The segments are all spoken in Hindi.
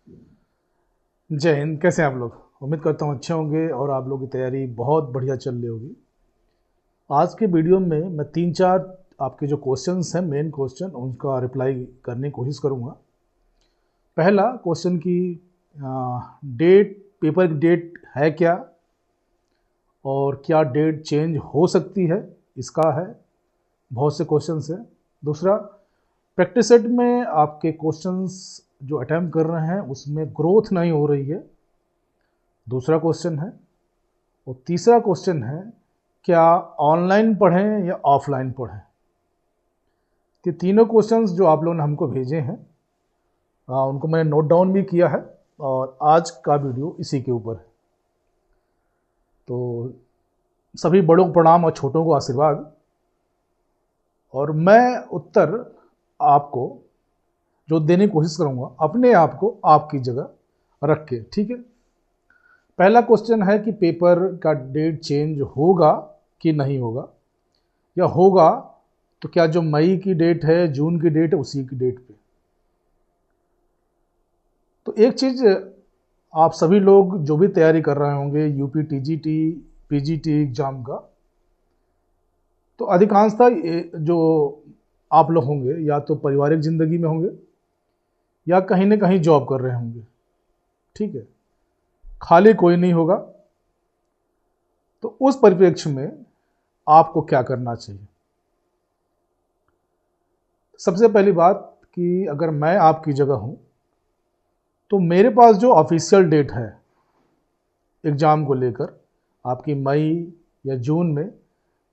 जय हिंद। कैसे हैं आप लोग? उम्मीद करता हूँ अच्छे होंगे और आप लोगों की तैयारी बहुत बढ़िया चल रही होगी। आज के वीडियो में मैं 3-4 आपके जो क्वेश्चंस हैं, मेन क्वेश्चन, उनका रिप्लाई करने की कोशिश करूँगा। पहला क्वेश्चन की डेट, पेपर की डेट है क्या और क्या डेट चेंज हो सकती है, इसका है। बहुत से क्वेश्चंस हैं। दूसरा, प्रैक्टिस सेट में आपके क्वेश्चंस जो अटैम्प्ट कर रहे हैं उसमें ग्रोथ नहीं हो रही है, दूसरा क्वेश्चन है। और तीसरा क्वेश्चन है, क्या ऑनलाइन पढ़ें या ऑफलाइन पढ़ें। ये तीनों क्वेश्चंस जो आप लोगों ने हमको भेजे हैं, उनको मैंने नोट डाउन भी किया है और आज का वीडियो इसी के ऊपर है। तो सभी बड़ों को प्रणाम और छोटों को आशीर्वाद। और मैं उत्तर आपको जो देने की कोशिश करूँगा अपने आप को आपकी जगह रख के, ठीक है। पहला क्वेश्चन है कि पेपर का डेट चेंज होगा कि नहीं होगा, या होगा तो क्या जो मई की डेट है, जून की डेट है, उसी की डेट पे। तो एक चीज़, आप सभी लोग जो भी तैयारी कर रहे होंगे यूपी टीजीटी, पीजीटी एग्ज़ाम का, तो अधिकांशतः जो आप लोग होंगे या तो पारिवारिक ज़िंदगी में होंगे या कहीं ना कहीं जॉब कर रहे होंगे, ठीक है। खाली कोई नहीं होगा। तो उस परिप्रेक्ष्य में आपको क्या करना चाहिए? सबसे पहली बात कि अगर मैं आपकी जगह हूं तो मेरे पास जो ऑफिशियल डेट है एग्ज़ाम को लेकर, आपकी मई या जून में,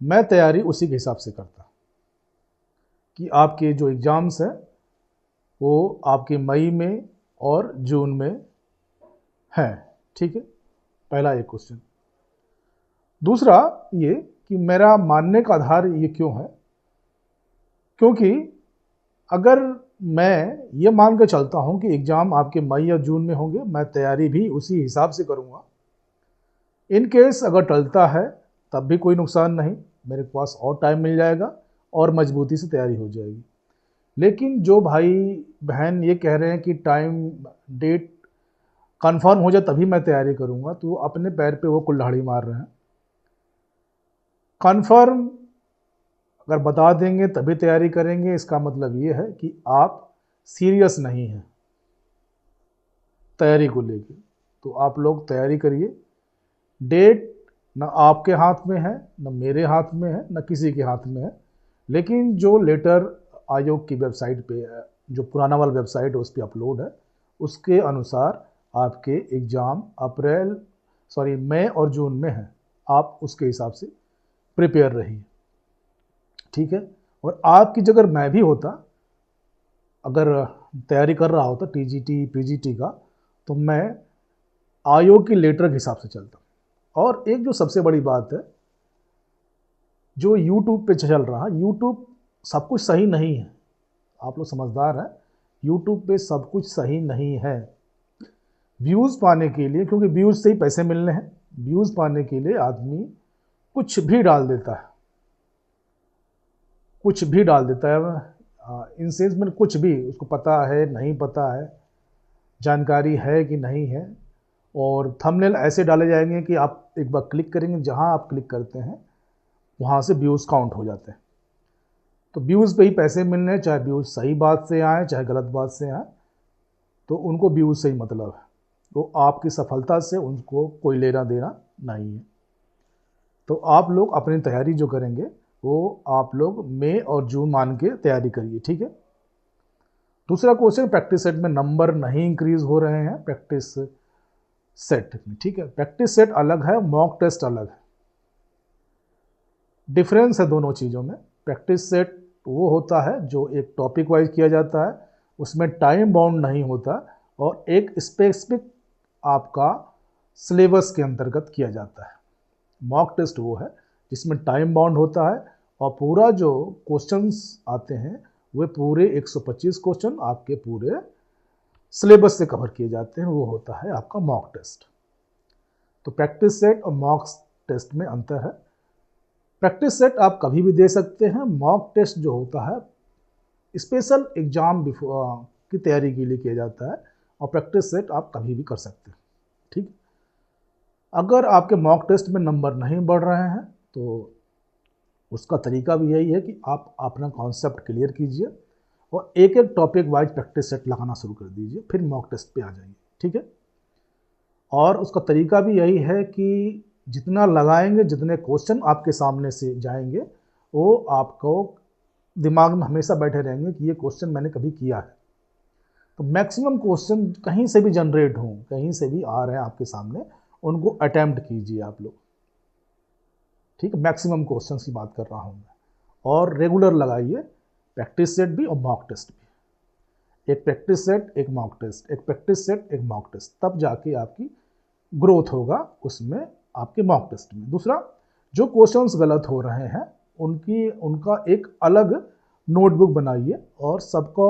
मैं तैयारी उसी के हिसाब से करता कि आपके जो एग्ज़ाम्स हैं वो आपके मई में और जून में हैं, ठीक है। पहला एक क्वेश्चन। दूसरा ये कि मेरा मानने का आधार ये क्यों है, क्योंकि अगर मैं ये मान के चलता हूँ कि एग्ज़ाम आपके मई या जून में होंगे, मैं तैयारी भी उसी हिसाब से करूँगा। इन केस अगर टलता है तब भी कोई नुकसान नहीं, मेरे पास और टाइम मिल जाएगा और मजबूती से तैयारी हो जाएगी। लेकिन जो भाई बहन ये कह रहे हैं कि टाइम, डेट कंफर्म हो जाए तभी मैं तैयारी करूँगा, तो वो अपने पैर पे वो कुल्हाड़ी मार रहे हैं। कंफर्म अगर बता देंगे तभी तैयारी करेंगे, इसका मतलब ये है कि आप सीरियस नहीं हैं तैयारी को लेके। तो आप लोग तैयारी करिए। डेट न आपके हाथ में है, न मेरे हाथ में है, न किसी के हाथ में है। लेकिन जो लेटर आयोग की वेबसाइट पे है, जो पुराना वाला वेबसाइट है उस पर अपलोड है, उसके अनुसार आपके एग्ज़ाम मई और जून में है। आप उसके हिसाब से प्रिपेयर रहिए, ठीक है। और आपकी जगह मैं भी होता, अगर तैयारी कर रहा होता टीजीटी पीजीटी का, तो मैं आयोग की लेटर के हिसाब से चलता। और एक जो सबसे बड़ी बात है, जो यूट्यूब पे चल रहा है, यूट्यूब सब कुछ सही नहीं है। आप लोग समझदार हैं, यूट्यूब पे सब कुछ सही नहीं है। व्यूज़ पाने के लिए, क्योंकि व्यूज़ से ही पैसे मिलने हैं, व्यूज़ पाने के लिए आदमी कुछ भी डाल देता है, कुछ भी डाल देता है। इन सेंस में कुछ भी उसको पता है, नहीं पता है, जानकारी है कि नहीं है। और थंबनेल ऐसे डाले जाएंगे कि आप एक बार क्लिक करेंगे, जहां आप क्लिक करते हैं वहां से व्यूज़ काउंट हो जाते हैं। तो व्यूज़ पे ही पैसे मिलने हैं, चाहे व्यूज़ सही बात से आए चाहे गलत बात से आए, तो उनको व्यूज़ से ही मतलब है। तो आपकी सफलता से उनको कोई लेना देना नहीं है। तो आप लोग अपनी तैयारी जो करेंगे वो आप लोग मई और जून मान के तैयारी करिए, ठीक है। दूसरा क्वेश्चन, प्रैक्टिस सेट में नंबर नहीं इंक्रीज हो रहे हैं प्रैक्टिस सेट में, ठीक है। प्रैक्टिस सेट अलग है, मॉक टेस्ट अलग है। डिफरेंस है दोनों चीज़ों में। प्रैक्टिस सेट वो होता है जो एक टॉपिक वाइज किया जाता है, उसमें टाइम बाउंड नहीं होता, और एक स्पेसिफिक आपका सिलेबस के अंतर्गत किया जाता है। मॉक टेस्ट वो है जिसमें टाइम बाउंड होता है और पूरा जो क्वेश्चंस आते हैं वे पूरे 125 क्वेश्चन आपके पूरे सिलेबस से कवर किए जाते हैं, वो होता है आपका मॉक टेस्ट। तो प्रैक्टिस सेट और मॉक टेस्ट में अंतर है। प्रैक्टिस सेट आप कभी भी दे सकते हैं, मॉक टेस्ट जो होता है स्पेशल एग्जाम की तैयारी के लिए किया जाता है, और प्रैक्टिस सेट आप कभी भी कर सकते हैं। ठीक, अगर आपके मॉक टेस्ट में नंबर नहीं बढ़ रहे हैं तो उसका तरीका भी यही है कि आप अपना कॉन्सेप्ट क्लियर कीजिए और एक एक टॉपिक वाइज प्रैक्टिस सेट लगाना शुरू कर दीजिए, फिर मॉक टेस्ट पे आ जाइए। ठीक है, और उसका तरीका भी यही है कि जितना लगाएंगे, जितने क्वेश्चन आपके सामने से जाएंगे, वो आपको दिमाग में हमेशा बैठे रहेंगे कि ये क्वेश्चन मैंने कभी किया है। तो मैक्सिमम क्वेश्चन कहीं से भी जनरेट हों, कहीं से भी आ रहे हैं आपके सामने, उनको अटेम्प्ट कीजिए आप लोग। ठीक है, मैक्सिमम क्वेश्चन की बात कर रहा हूँ मैं। और रेगुलर लगाइए, प्रैक्टिस सेट भी और मॉक टेस्ट भी। एक प्रैक्टिस सेट, एक मॉक टेस्ट, एक प्रैक्टिस सेट, एक मॉक टेस्ट, तब जाके आपकी ग्रोथ होगा उसमें, आपके मॉक टेस्ट में। दूसरा, जो क्वेश्चंस गलत हो रहे हैं उनका एक अलग नोटबुक बनाइए और सबको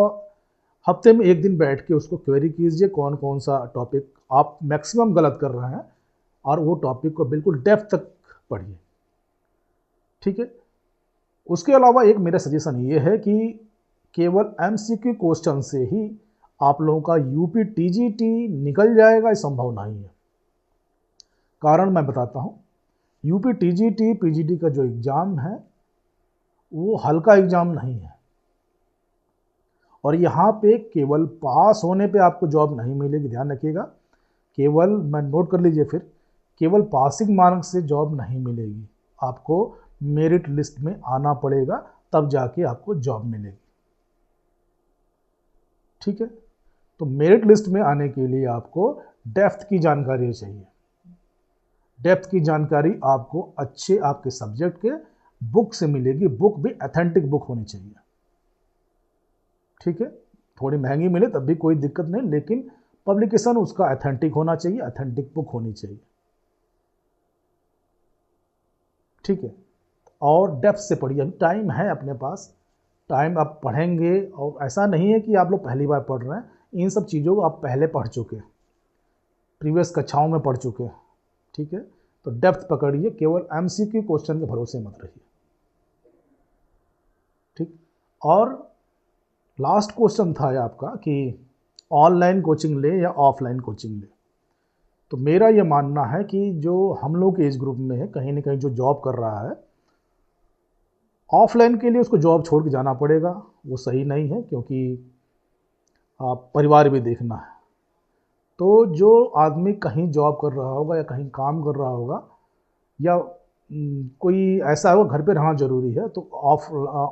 हफ्ते में एक दिन बैठ के उसको क्वेरी कीजिए, कौन कौन सा टॉपिक आप मैक्सिमम गलत कर रहे हैं, और वो टॉपिक को बिल्कुल डेप्थ तक पढ़िए। ठीक है, उसके अलावा एक मेरा सजेशन ये है कि केवल एमसीक्यू क्वेश्चन से ही आप लोगों का यूपी टीजीटी निकल जाएगा, ये संभव नहीं है। कारण मैं बताता हूँ, यूपी टीजीटी पीजीटी का जो एग्ज़ाम है वो हल्का एग्ज़ाम नहीं है, और यहाँ पे केवल पास होने पे आपको जॉब नहीं मिलेगी, ध्यान रखिएगा। केवल, मैं नोट कर लीजिए फिर, केवल पासिंग मार्क्स से जॉब नहीं मिलेगी, आपको मेरिट लिस्ट में आना पड़ेगा, तब जाके आपको जॉब मिलेगी। ठीक है, तो मेरिट लिस्ट में आने के लिए आपको डेप्थ की जानकारी चाहिए। डेप्थ की जानकारी आपको अच्छे आपके सब्जेक्ट के बुक से मिलेगी, बुक भी ऑथेंटिक बुक होनी चाहिए। ठीक है, थोड़ी महंगी मिले तब भी कोई दिक्कत नहीं, लेकिन पब्लिकेशन उसका ऑथेंटिक होना चाहिए, ऑथेंटिक बुक होनी चाहिए। ठीक है, और डेप्थ से पढ़िए, अभी टाइम है अपने पास, टाइम आप पढ़ेंगे, और ऐसा नहीं है कि आप लोग पहली बार पढ़ रहे हैं, इन सब चीज़ों को आप पहले पढ़ चुके हैं, प्रीवियस कक्षाओं में पढ़ चुके हैं। ठीक है, तो डेप्थ पकड़िए, केवल एमसीक्यू क्वेश्चन के भरोसे मत रहिए। ठीक, और लास्ट क्वेश्चन था ये आपका कि ऑनलाइन कोचिंग ले या ऑफलाइन कोचिंग ले। तो मेरा ये मानना है कि जो हम लोग के एज ग्रुप में है, कहीं ना कहीं जो जॉब कर रहा है, ऑफलाइन के लिए उसको जॉब छोड़ के जाना पड़ेगा, वो सही नहीं है, क्योंकि आप परिवार भी देखना है। तो जो आदमी कहीं जॉब कर रहा होगा या कहीं काम कर रहा होगा, या कोई ऐसा होगा घर पे रहना ज़रूरी है, तो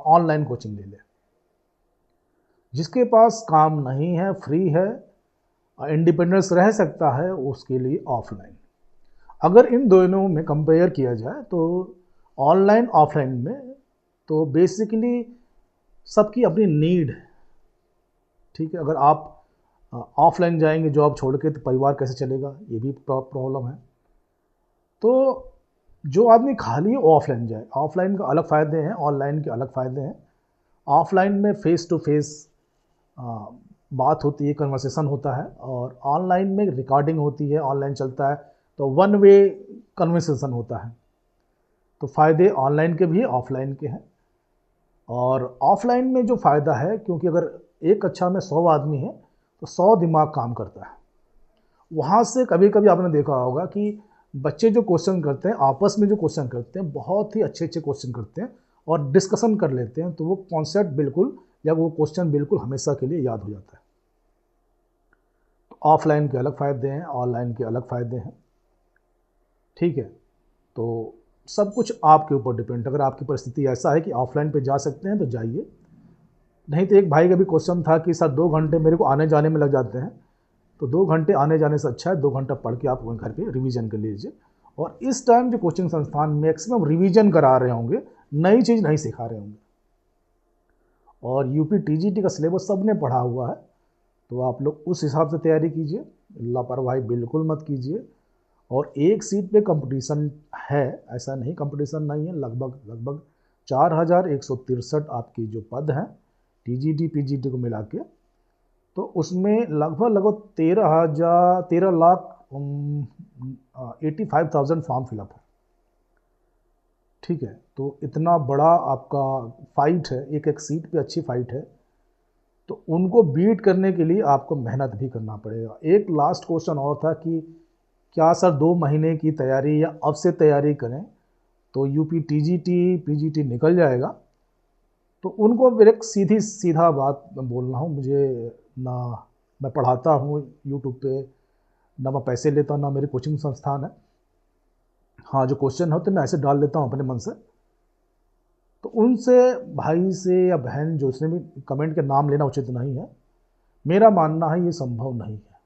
ऑनलाइन कोचिंग ले ले। जिसके पास काम नहीं है, फ्री है, इंडिपेंडेंस रह सकता है, उसके लिए ऑफलाइन। अगर इन दोनों में कंपेयर किया जाए तो ऑनलाइन ऑफलाइन में तो बेसिकली सबकी अपनी नीड है। ठीक है, अगर आप ऑफलाइन जाएंगे जॉब छोड़ के तो परिवार कैसे चलेगा, ये भी प्रॉब्लम है। तो जो आदमी खाली ऑफलाइन जाए, ऑफलाइन का अलग फ़ायदे हैं, ऑनलाइन के अलग फ़ायदे हैं। ऑफलाइन में फेस टू फेस बात होती है, कन्वर्सेशन होता है, और ऑनलाइन में रिकॉर्डिंग होती है, ऑनलाइन चलता है, तो वन वे कन्वर्सेशन होता है। तो फ़ायदे ऑनलाइन के भी हैं, ऑफलाइन के हैं। और ऑफलाइन में जो फ़ायदा है, क्योंकि अगर एक कक्षा में 100 आदमी है तो 100 दिमाग काम करता है। वहाँ से कभी कभी आपने देखा होगा कि बच्चे जो क्वेश्चन करते हैं, आपस में जो क्वेश्चन करते हैं, बहुत ही अच्छे अच्छे क्वेश्चन करते हैं और डिस्कशन कर लेते हैं, तो वो कॉन्सेप्ट बिल्कुल या वो क्वेश्चन बिल्कुल हमेशा के लिए याद हो जाता है। तो ऑफलाइन के अलग फ़ायदे हैं, ऑनलाइन के अलग फ़ायदे हैं। ठीक है, तो सब कुछ आपके ऊपर डिपेंड। अगर आपकी परिस्थिति ऐसा है कि ऑफलाइन पे जा सकते हैं तो जाइए, नहीं तो एक भाई का भी क्वेश्चन था कि सर 2 घंटे मेरे को आने जाने में लग जाते हैं, तो 2 घंटे आने जाने से अच्छा है 2 घंटा पढ़ के आप वहीं घर पे रिवीजन कर लीजिए। और इस टाइम जो कोचिंग संस्थान मैक्सिमम रिवीजन करा रहे होंगे, नई चीज़ नहीं सिखा रहे होंगे, और यूपी टीजीटी का सिलेबस सब ने पढ़ा हुआ है, तो आप लोग उस हिसाब से तैयारी कीजिए, लापरवाही बिल्कुल मत कीजिए। और एक सीट पे कंपटीशन है, ऐसा नहीं कंपटीशन नहीं है, लगभग 4163 आपकी जो पद हैं टीजीटी पीजीटी को मिला के, तो उसमें लगभग 13,85,000 फॉर्म फिलअप है। ठीक है, तो इतना बड़ा आपका फाइट है, एक एक सीट पे अच्छी फाइट है, तो तो उनको बीट करने के लिए आपको मेहनत भी करना पड़ेगा। एक लास्ट क्वेश्चन और था कि क्या सर 2 महीने की तैयारी या अब से तैयारी करें तो यूपी टीजीटी पीजीटी निकल जाएगा? तो उनको मेरे एक सीधा बात मैं बोल रहा हूँ, मुझे ना मैं पढ़ाता हूँ यूट्यूब पे, ना मैं पैसे लेता हूँ, ना मेरी कोचिंग संस्थान है। हाँ, जो क्वेश्चन होते मैं ऐसे डाल लेता हूँ अपने मन से। तो उनसे भाई से या बहन जो उसने भी कमेंट के नाम लेना उचित नहीं है। मेरा मानना है ये संभव नहीं है।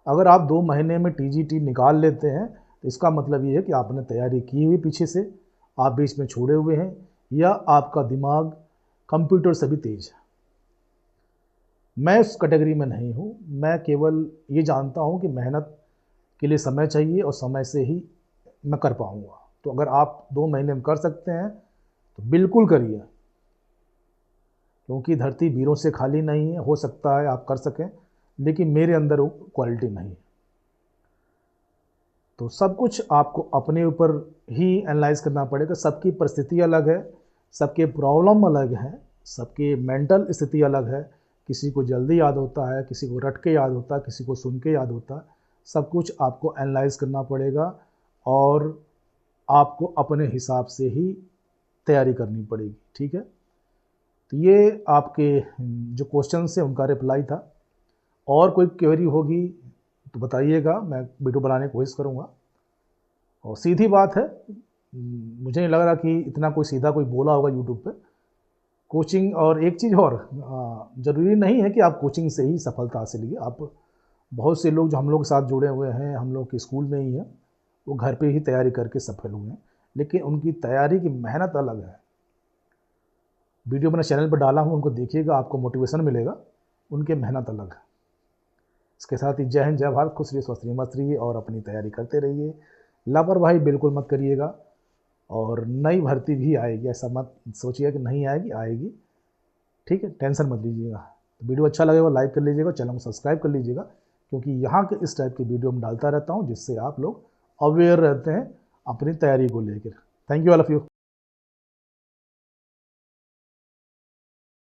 अगर आप 2 महीने में टीजीटी निकाल लेते हैं तो इसका मतलब ये है कि आपने तैयारी की हुई पीछे से, आप बीच में छोड़े हुए हैं, या आपका दिमाग कंप्यूटर से भी तेज है। मैं उस कैटेगरी में नहीं हूँ। मैं केवल ये जानता हूँ कि मेहनत के लिए समय चाहिए और समय से ही मैं कर पाऊँगा। तो अगर आप 2 महीने में कर सकते हैं तो बिल्कुल करिए, क्योंकि धरती वीरों से खाली नहीं है। हो सकता है आप कर सकें, लेकिन मेरे अंदर वो क्वालिटी नहीं है। तो सब कुछ आपको अपने ऊपर ही एनालाइज करना पड़ेगा। सबकी परिस्थिति अलग है, सबके प्रॉब्लम अलग हैं, सबके मेंटल स्थिति अलग है। किसी को जल्दी याद होता है, किसी को रट के याद होता है, किसी को सुन के याद होता है। सब कुछ आपको एनालाइज करना पड़ेगा और आपको अपने हिसाब से ही तैयारी करनी पड़ेगी, ठीक है। तो ये आपके जो क्वेश्चन है उनका रिप्लाई था। और कोई क्वेरी होगी तो बताइएगा, मैं वीडियो बनाने की कोशिश करूँगा। और सीधी बात है, मुझे नहीं लग रहा कि इतना कोई सीधा कोई बोला होगा यूट्यूब पे। कोचिंग, और एक चीज़ और, ज़रूरी नहीं है कि आप कोचिंग से ही सफलता हासिल कीजिए। आप बहुत से लोग जो हम लोग के साथ जुड़े हुए हैं, हम लोग के स्कूल में ही हैं, वो घर पे ही तैयारी करके सफल हुए हैं, लेकिन उनकी तैयारी की मेहनत अलग है। वीडियो मैंने चैनल पर डाला हूँ, उनको देखिएगा, आपको मोटिवेशन मिलेगा। उनकी मेहनत अलग है। इसके साथ ही जय हिंद, जय भारत, खुश रहिए, स्वस्थ रहिए, मस्त रहिए और अपनी तैयारी करते रहिए। लापरवाही बिल्कुल मत करिएगा। और नई भर्ती भी आएगी, ऐसा मत सोचिए कि नहीं आएगी, आएगी, ठीक है। टेंशन मत लीजिएगा। तो वीडियो अच्छा लगेगा लाइक कर लीजिएगा, चैनल को सब्सक्राइब कर लीजिएगा, क्योंकि यहाँ के इस टाइप की वीडियो में डालता रहता हूँ जिससे आप लोग अवेयर रहते हैं अपनी तैयारी को लेकर। Thank you all of you.